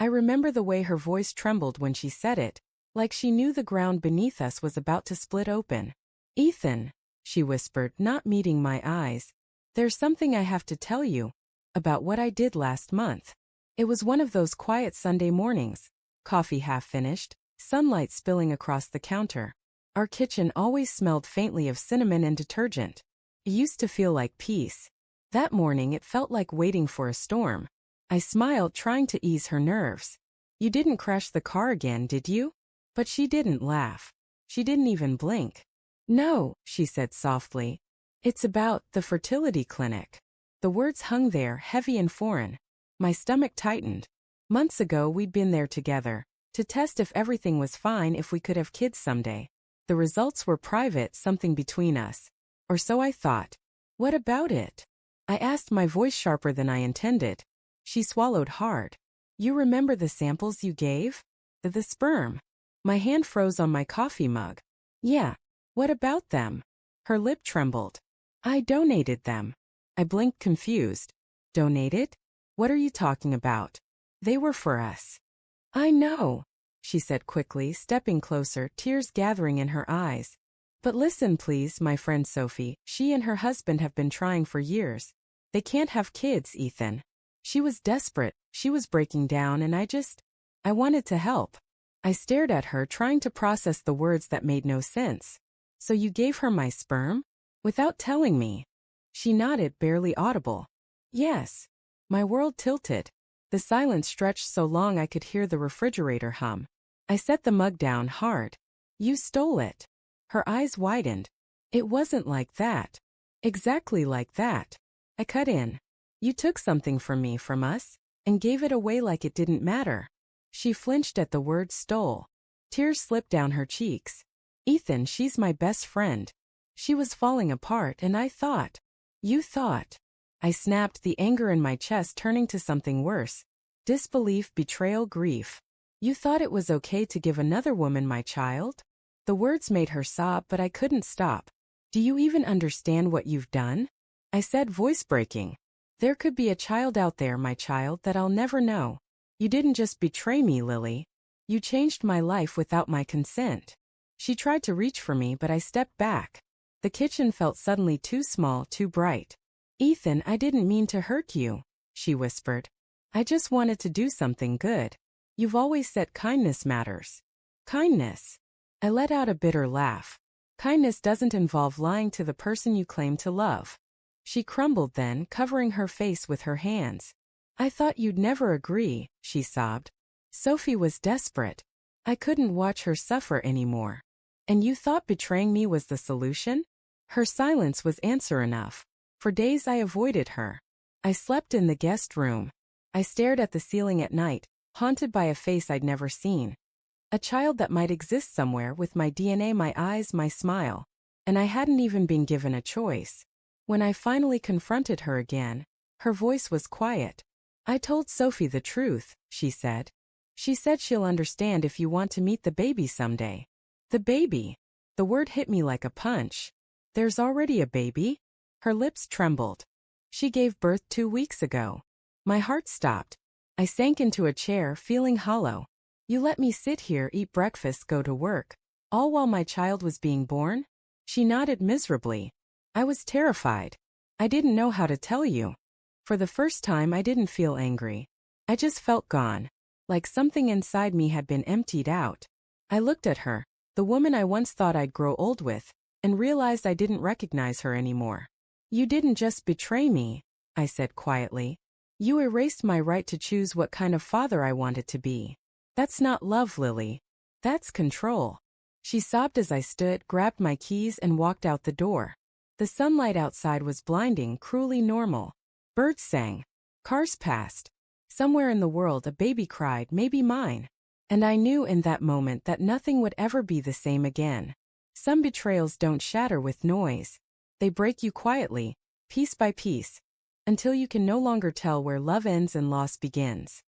I remember the way her voice trembled when she said it, like she knew the ground beneath us was about to split open. Ethan, she whispered, not meeting my eyes, there's something I have to tell you about what I did last month. It was one of those quiet Sunday mornings, coffee half finished, sunlight spilling across the counter. Our kitchen always smelled faintly of cinnamon and detergent. It used to feel like peace. That morning it felt like waiting for a storm. I smiled, trying to ease her nerves. You didn't crash the car again, did you? But she didn't laugh. She didn't even blink. No, she said softly. It's about the fertility clinic. The words hung there, heavy and foreign. My stomach tightened. Months ago we'd been there together, to test if everything was fine, if we could have kids someday. The results were private, something between us. Or so I thought. What about it? I asked, my voice sharper than I intended. She swallowed hard. You remember the samples you gave? The sperm. My hand froze on my coffee mug. Yeah. What about them? Her lip trembled. I donated them. I blinked, confused. Donated? What are you talking about? They were for us. I know, she said quickly, stepping closer, tears gathering in her eyes. But listen please, my friend Sophie, she and her husband have been trying for years. They can't have kids, Ethan. She was desperate, she was breaking down, and I wanted to help. I stared at her, trying to process the words that made no sense. So you gave her my sperm? Without telling me? She nodded, barely audible. Yes. My world tilted. The silence stretched so long I could hear the refrigerator hum. I set the mug down hard. You stole it. Her eyes widened. It wasn't like that. Exactly like that. I cut in. You took something from me, from us, and gave it away like it didn't matter. She flinched at the word stole. Tears slipped down her cheeks. Ethan, she's my best friend. She was falling apart, and I thought. You thought. I snapped, the anger in my chest turning to something worse. Disbelief, betrayal, grief. You thought it was okay to give another woman my child? The words made her sob, but I couldn't stop. Do you even understand what you've done? I said, voice breaking. There could be a child out there, my child, that I'll never know. You didn't just betray me, Lily. You changed my life without my consent. She tried to reach for me, but I stepped back. The kitchen felt suddenly too small, too bright. Ethan, I didn't mean to hurt you, she whispered. I just wanted to do something good. You've always said kindness matters. Kindness. I let out a bitter laugh. Kindness doesn't involve lying to the person you claim to love. She crumbled then, covering her face with her hands. I thought you'd never agree, she sobbed. Sophie was desperate. I couldn't watch her suffer anymore. And you thought betraying me was the solution? Her silence was answer enough. For days I avoided her. I slept in the guest room. I stared at the ceiling at night, haunted by a face I'd never seen. A child that might exist somewhere, with my DNA, my eyes, my smile. And I hadn't even been given a choice. When I finally confronted her again, her voice was quiet. I told Sophie the truth, she said. She said she'll understand if you want to meet the baby someday. The baby. The word hit me like a punch. There's already a baby? Her lips trembled. She gave birth 2 weeks ago. My heart stopped. I sank into a chair, feeling hollow. You let me sit here, eat breakfast, go to work, all while my child was being born? She nodded miserably. I was terrified. I didn't know how to tell you. For the first time I didn't feel angry. I just felt gone, like something inside me had been emptied out. I looked at her, the woman I once thought I'd grow old with, and realized I didn't recognize her anymore. You didn't just betray me, I said quietly. You erased my right to choose what kind of father I wanted to be. That's not love, Lily. That's control. She sobbed as I stood, grabbed my keys, and walked out the door. The sunlight outside was blinding, cruelly normal. Birds sang. Cars passed. Somewhere in the world a baby cried, maybe mine. And I knew in that moment that nothing would ever be the same again. Some betrayals don't shatter with noise. They break you quietly, piece by piece, until you can no longer tell where love ends and loss begins.